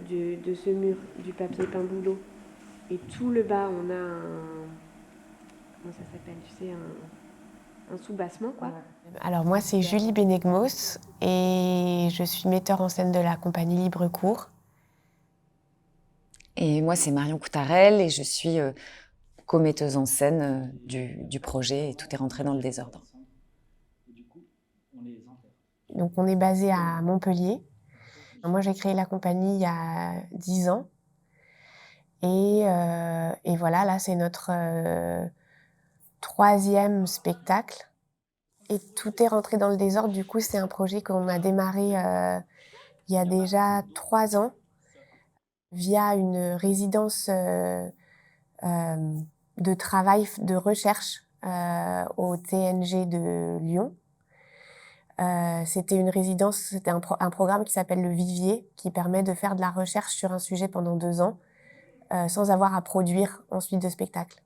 de ce mur, du papier peint boulot. Et tout le bas, on a comment ça s'appelle, tu sais, un sous-bassement, quoi. Alors moi, c'est Julie Benegmos et je suis metteur en scène de la compagnie Librecourt. Et moi, c'est Marion Coutarel et je suis co-metteuse en scène du projet et tout est rentré dans le désordre. Donc on est basé à Montpellier. Moi, j'ai créé la compagnie il y a 10 ans. Et voilà, là, c'est notre 3e spectacle. Et tout est rentré dans le désordre. Du coup, c'est un projet qu'on a démarré il y a déjà 3 ans via une résidence de travail, de recherche au TNG de Lyon. C'était une résidence, c'était un programme qui s'appelle le Vivier, qui permet de faire de la recherche sur un sujet pendant 2 ans, sans avoir à produire ensuite de spectacle.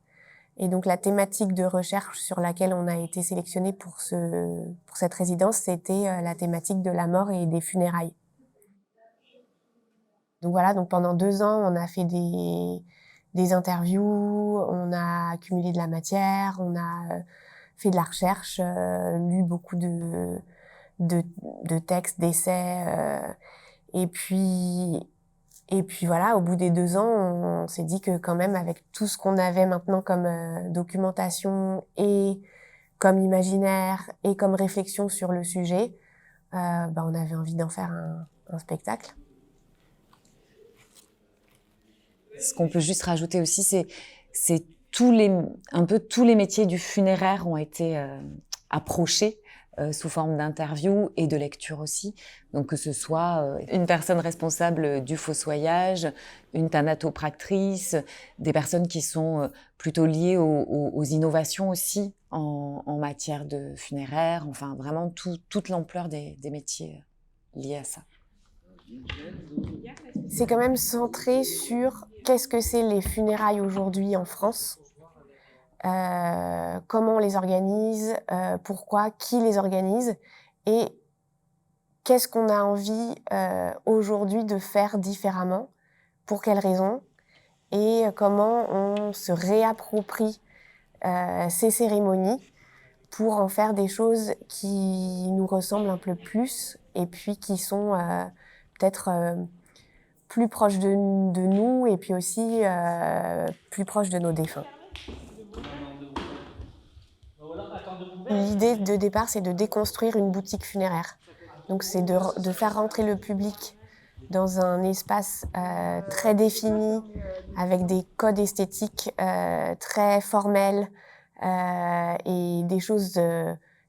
Et donc la thématique de recherche sur laquelle on a été sélectionné pour cette résidence, c'était la thématique de la mort et des funérailles. Donc voilà, donc pendant 2 ans, on a fait des interviews, on a accumulé de la matière, on a fait de la recherche, lu beaucoup de textes, d'essais, et puis voilà, au bout des 2 ans, on s'est dit que quand même, avec tout ce qu'on avait maintenant comme documentation et comme imaginaire et comme réflexion sur le sujet, on avait envie d'en faire un spectacle. Ce qu'on peut juste rajouter aussi, c'est un peu tous les métiers du funéraire ont été approchés sous forme d'interview et de lecture aussi. Donc que ce soit une personne responsable du fossoyage, une thanatopractrice, des personnes qui sont plutôt liées aux innovations aussi en matière de funéraire, enfin vraiment toute l'ampleur des métiers liés à ça. C'est quand même centré sur qu'est-ce que c'est les funérailles aujourd'hui en France, comment on les organise, pourquoi, qui les organise et qu'est-ce qu'on a envie aujourd'hui de faire différemment, pour quelles raisons et comment on se réapproprie ces cérémonies pour en faire des choses qui nous ressemblent un peu plus et puis qui sont peut-être plus proches de nous et puis aussi plus proches de nos défunts. L'idée de départ, c'est de déconstruire une boutique funéraire. Donc c'est de faire rentrer le public dans un espace très défini, avec des codes esthétiques très formels et des choses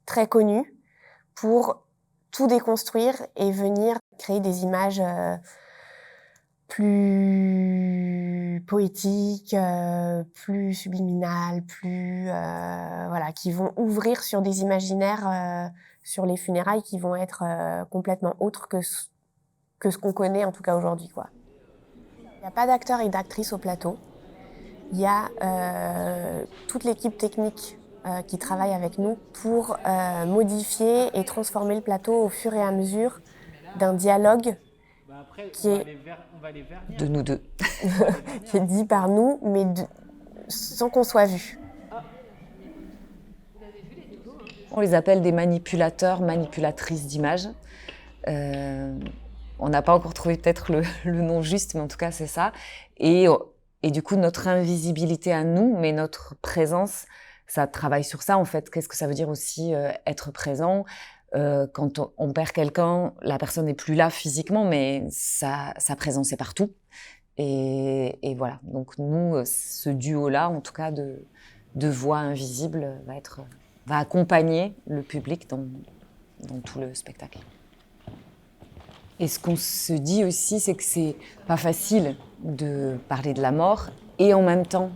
très connues, pour tout déconstruire et venir créer des images plus poétiques, plus subliminales, voilà, qui vont ouvrir sur des imaginaires sur les funérailles qui vont être complètement autres que ce qu'on connaît en tout cas aujourd'hui, quoi. Il n'y a pas d'acteurs et d'actrices au plateau. Il y a toute l'équipe technique qui travaille avec nous pour modifier et transformer le plateau au fur et à mesure d'un dialogue qui est De nous deux. qui est dit par nous, mais sans qu'on soit vu. On les appelle des manipulateurs, manipulatrices d'images. On n'a pas encore trouvé peut-être le nom juste, mais en tout cas c'est ça. Et du coup, notre invisibilité à nous, mais notre présence, ça travaille sur ça en fait. Qu'est-ce que ça veut dire aussi être présent? Quand on perd quelqu'un, la personne n'est plus là physiquement, mais sa présence est partout. Et voilà. Donc nous, ce duo-là, en tout cas de voix invisibles, va accompagner le public dans tout le spectacle. Et ce qu'on se dit aussi, c'est que c'est pas facile de parler de la mort et en même temps,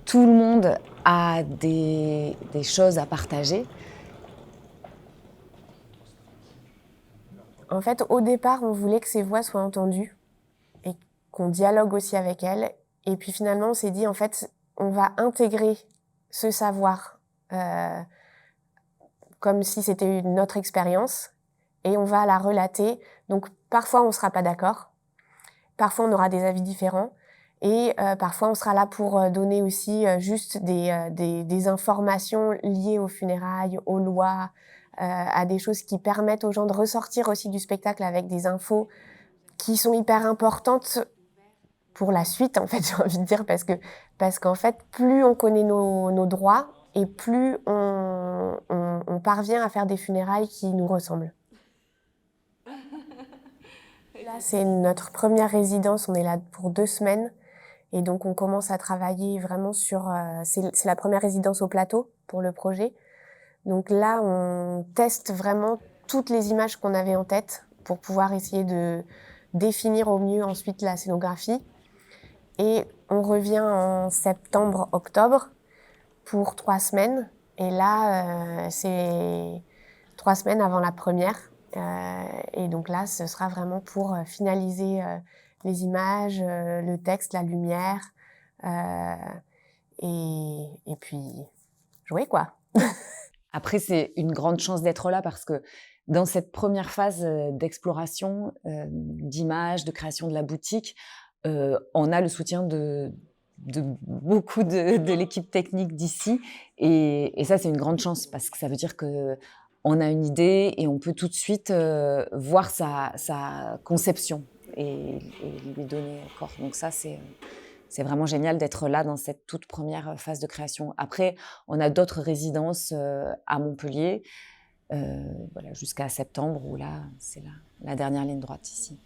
tout le monde a des choses à partager. En fait, au départ, on voulait que ces voix soient entendues et qu'on dialogue aussi avec elles. Et puis finalement, on s'est dit, en fait, on va intégrer ce savoir comme si c'était une autre expérience et on va la relater. Donc parfois, on ne sera pas d'accord. Parfois, on aura des avis différents. Et parfois, on sera là pour donner aussi juste des informations liées aux funérailles, aux lois, à des choses qui permettent aux gens de ressortir aussi du spectacle avec des infos qui sont hyper importantes pour la suite, en fait, j'ai envie de dire, parce qu'en fait, plus on connaît nos droits et plus on parvient à faire des funérailles qui nous ressemblent. Là, c'est notre première résidence, on est là pour 2 semaines. Et donc, on commence à travailler vraiment sur... c'est la première résidence au plateau pour le projet. Donc là, on teste vraiment toutes les images qu'on avait en tête pour pouvoir essayer de définir au mieux ensuite la scénographie. Et on revient en septembre-octobre pour 3 semaines. Et là, c'est 3 semaines avant la première. Et donc là, ce sera vraiment pour finaliser les images, le texte, la lumière, et puis jouer, quoi. Après, c'est une grande chance d'être là parce que dans cette première phase d'exploration, d'images, de création de la boutique, on a le soutien de beaucoup de l'équipe technique d'ici. Et ça, c'est une grande chance parce que ça veut dire qu'on a une idée et on peut tout de suite voir sa conception et lui donner corps. Donc ça, c'est vraiment génial d'être là dans cette toute première phase de création. Après, on a d'autres résidences à Montpellier, voilà, jusqu'à septembre, où là, c'est la dernière ligne droite ici.